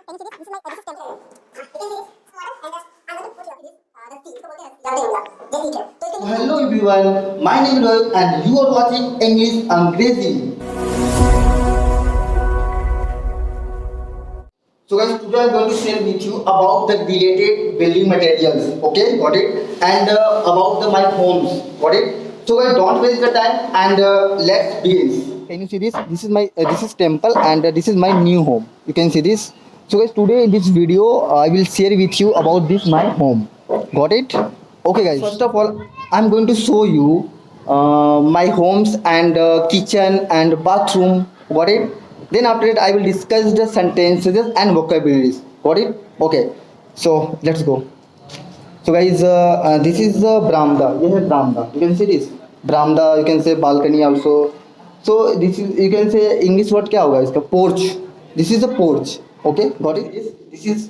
Hello everyone, my name is Rohit and you are watching English Angrezi. So guys, today I am going to share with you about the related building materials. Okay, got it? And about my homes. Got it? So guys, don't waste the time and let's begin. Can you see this? This is temple and this is my new home. You can see this. So guys, today in this video I will share with you about this my home. Got it? Okay guys. First of all, I'm going to show you my homes and kitchen and bathroom. Got it? Then after that I will discuss the sentences and vocabularies. Got it? Okay. So let's go. So guys, this is the Bramda. This is Bramda. You can see this. Bramda. You can say balcony also. So this is, you can say English word क्या होगा इसका? Porch. This is a porch. Okay, got it? This is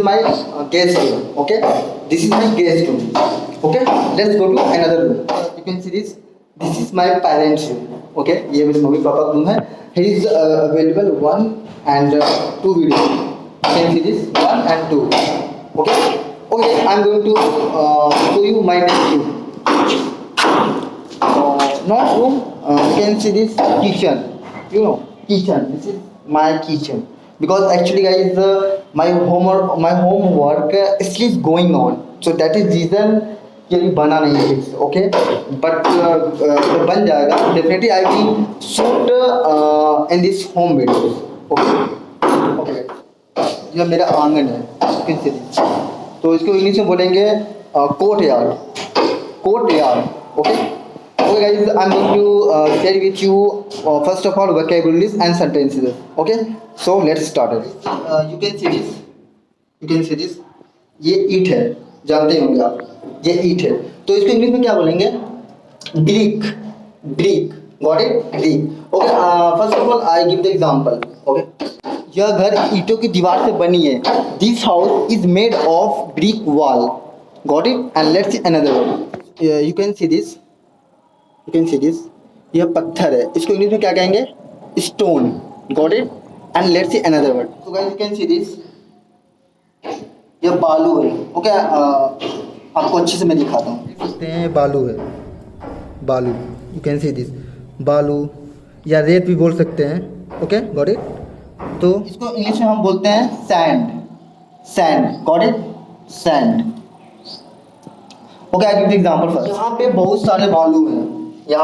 my guest room. Okay, this is my guest room. Okay, let's go to another room. You can see this. This is my parents' room. Okay, ये मेरे mummy papa का room है. Here is available 1 and 2 video. You can see this 1 and 2. Okay, okay. I'm going to show you my next room. Not room. You can see this kitchen. You know, kitchen. This is my kitchen. Because actually guys my homework still is going on, so that is reason कि अभी बना नहीं है fix. Okay, but जब बन जाएगा definitely I will shoot in this home video. Okay okay, यह मेरा आंगन है. तो इसको इंग्लिश में बोलेंगे court yard. Okay okay guys, I'm going to share with you first of all vocabularies and sentences. Okay, so let's start it. You can see this ये ईट है, जानते होंगे आप, ये ईट है. तो इसको इंग्लिश में क्या बोलेंगे? Brick. Got it? Brick. Okay, first of all I give the example. Okay, यह घर ईंटों की दीवार से बनी है. This house is made of brick wall. Got it? And let's see another one. You can see this यह पत्थर है. इसको इंग्लिश में क्या कहेंगे? Stone. Got it? And let's see another word. So guys, you can see this यह बालू है. ओके, आपको अच्छे से मैं दिखाता हूँ. देख सकते हैं बालू है. बालू, यू कैन सी दिस बालू, या रेत भी बोल सकते हैं. Okay, got it? तो इसको इंग्लिश में हम बोलते हैं sand. Got it? Sand. Okay, I give the example first. यहाँ पे बहुत सारे बालू हैं. There's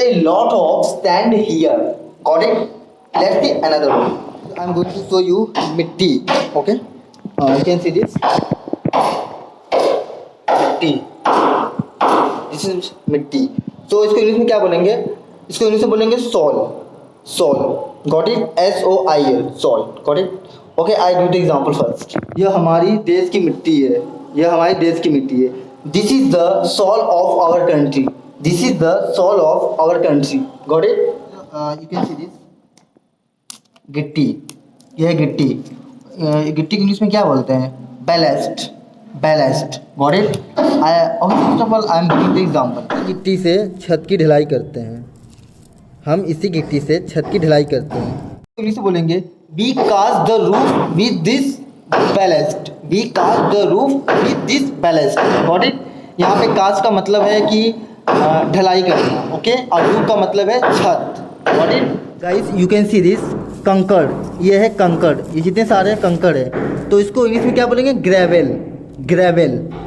a lot of sand here. Got it? Let's see another one. I'm going to show you mitti. Okay? You can see this. Mitti. This is mitti. So इसको English में क्या बोलेंगे? इसको इंग्लिश में बोलेंगे soil. Got it? SOIL. Soil. Got it? Okay, I give the example first. यह हमारी देश की मिट्टी है. This is the soil of our country. Got it? You can see this. गिट्टी. यह गिट्टी. गिट्टी की इंग्लिश में क्या बोलते हैं? Ballast. Got it? Okay, first of all I am giving the example. गिट्टी से छत की ढलाई करते हैं. हम इसी गिट्टी से छत की ढलाई करते हैं. इंग्लिश में बोलेंगे we cast the roof with this ballast. Got it? यहाँ पे कास्ट का मतलब है कि ढलाई करना. ओके, और रूफ का मतलब है छत. Got it? Guys, you can see this कंकड़. ये है कंकड़. ये जितने सारे कंकड़ है, तो इसको इंग्लिश में क्या बोलेंगे? Gravel.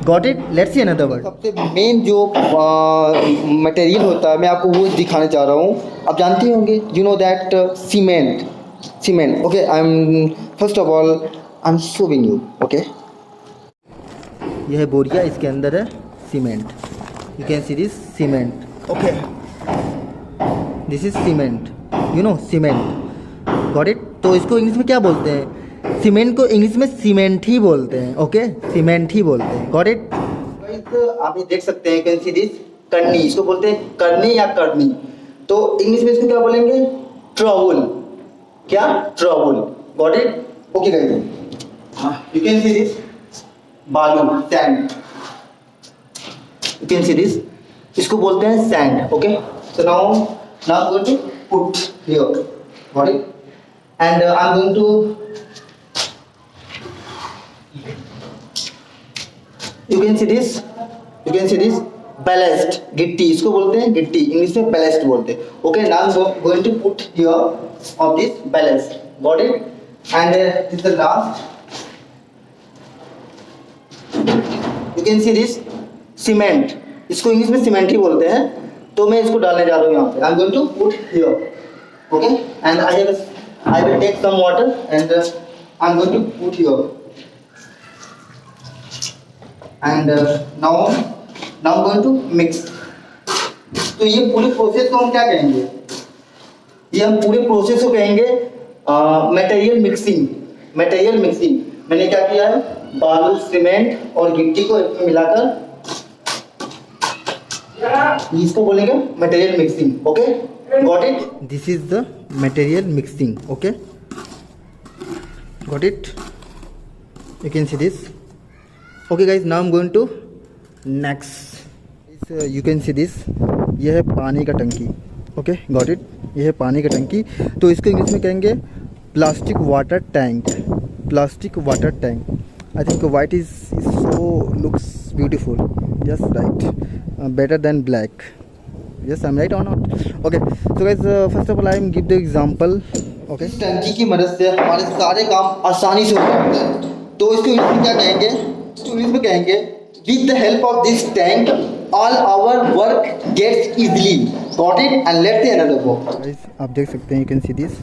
Got it? Let's see another word. सबसे मेन जो मटेरियल होता है, मैं आपको वो दिखाने जा रहा हूँ. आप जानते होंगे, you know that cement. Okay, I M showing you. Okay, यह है बोरिया, इसके अंदर है cement. You can see this cement. Okay, this is cement. You know cement. Got it? तो इसको इंग्लिश में क्या बोलते हैं? सीमेंट को इंग्लिश में सीमेंट ही बोलते हैं. ओके, सीमेंट ही बोलते हैं. Got it? आप ये देख सकते हैं, कैन सी दिस करनी. इसको बोलते हैं करनी या करनी. तो इंग्लिश में इसको क्या बोलेंगे? ट्रबल. क्या? Trouble. Got it? Okay guys, you can see this बालू, sand. You can see this. इसको बोलते हैं sand. Okay. So now I'm going to put here. Got it? and I'm going to, you can see this ballast, गिट्टी इसको बोलते हैं, गिट्टी English में ballast बोलते हैं. Okay, now I'm going to put here of this ballast. Got it? And this is the last. You can see this cement. इसको English में सीमेंट ही बोलते हैं. तो मैं इसको डालने जा रहा हूँ यहाँ पे. I'm going to put here. Okay, and I will take some water and I'm going to put here. And now I'm going to mix. तो ये पूरे प्रोसेस को हम क्या कहेंगे? ये हम पूरे प्रोसेस को कहेंगे मटेरियल मिक्सिंग. मैंने क्या किया है? बालू, सीमेंट और गिट्टी को एक में मिलाकर इसको बोलेंगे material mixing. Okay, got it? This is the material mixing. Okay, got it? You can see this. Okay guys, now I am going to next. You can see this. यह है पानी का टंकी. Okay, got it? यह है पानी का टंकी. तो इसको इंग्लिश में कहेंगे plastic water tank. I think white is so looks beautiful. Yes, right. Better than black. Yes, I'm right or not? Okay. So guys, first of all, I am give the example. Okay. इस टंकी की मदद से हमारे सारे काम आसानी से हो जाते हैं. तो इसको इंग्लिश में क्या कहेंगे? इसको इंग्लिश में कहेंगे with the help of this tank, all our work gets easily. Got it? And let's see another book. Guys, आप देख सकते हैं. You can see this.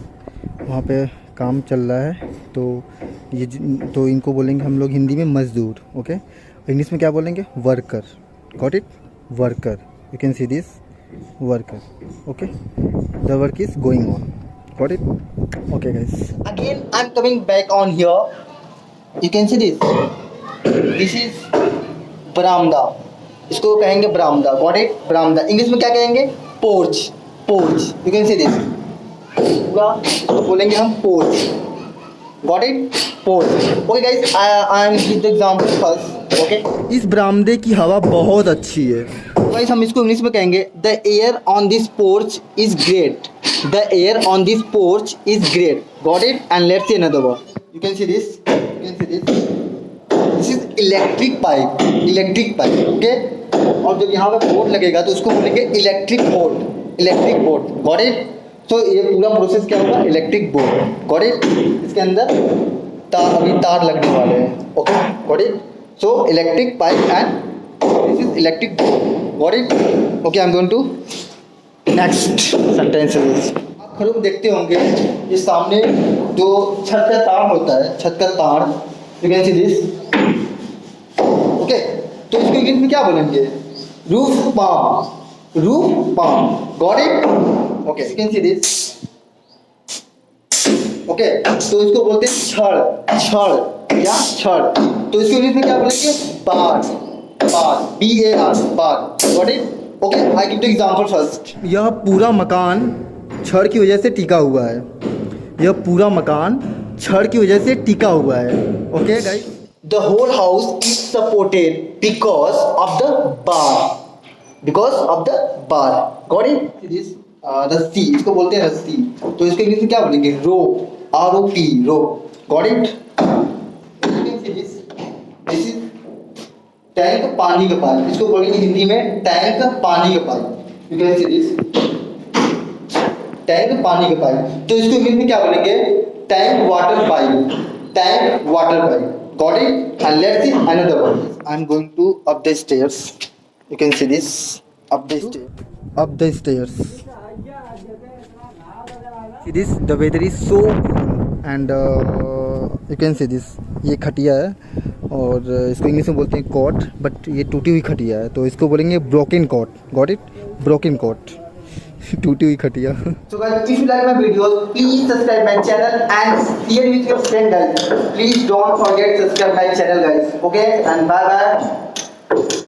वहाँ पे काम चल रहा है. तो इनको बोलेंगे हम लोग हिंदी में मजदूर. ओके, इंग्लिश में क्या बोलेंगे? Worker. Got it? Worker. You can see this worker. Okay, the work is going on. Got it? Okay guys, again I am coming back on here. You can see this is बरामदा. इसको कहेंगे बरामदा. Got it? बरामदा. English में क्या कहेंगे? Porch. You can see this. पूरा बोलेंगे हम porch. Got it? Porch. Okay guys, I am give the example first. Okay. इस बरामदे की हवा बहुत अच्छी है. Guys, हम इसको इंग्लिश में कहेंगे The air on this porch is great. Got it? And let's see another one. You can see this. This is electric pipe. Okay. और जब यहाँ पे बोर्ड लगेगा तो उसको बोलेंगे इलेक्ट्रिक बोर्ड. Got it? तो ये पूरा प्रोसेस क्या होगा? Electric board. Got it? इसके अंदर अभी तार लगने वाले हैं. Okay, got it? So electric pipe and this is electric board. Got it? Okay, I am going to next sentences. आप लोग देखते होंगे ये सामने जो छत का तार होता है, you can see this. Okay, तो इसको इंग्लिश में क्या बोलेंगे? Roof palm. Got it? Okay, you can see this. Okay, तो इसको बोलते हैं छड़. तो इसको इंग्लिश में क्या बोलेंगे? Bar. Bar. Got it? Okay, I give the example first. यह पूरा मकान छड़ की वजह से टिका हुआ है. Okay guys, the whole house is supported because of the bar. Got it? This रस्सी. इसको बोलते हैं रस्सी. तो इसको इंग्लिश में क्या बोलेंगे? Rope. Rope. Got it? This is tank पानी का पाइप. इसको बोलेंगे हिंदी में टैंक पानी का पाइप. You can see this tank पानी का पाइप. तो इसको इंग्लिश में क्या बोलेंगे? Tank water pipe. Got it? And let's see another one. I am going to up the stairs. You can see this. Up the stairs. See this, the weather is so cool and you can see this. ये खटिया है और इसको English में बोलते हैं cot, but ये टूटी हुई खटिया है तो इसको बोलेंगे broken cot. Got it? Broken cot. टूटी हुई खटिया. So guys, if you like my videos, please subscribe my channel and share with your friend guys. Please don't forget subscribe my channel guys. Okay, and bye bye.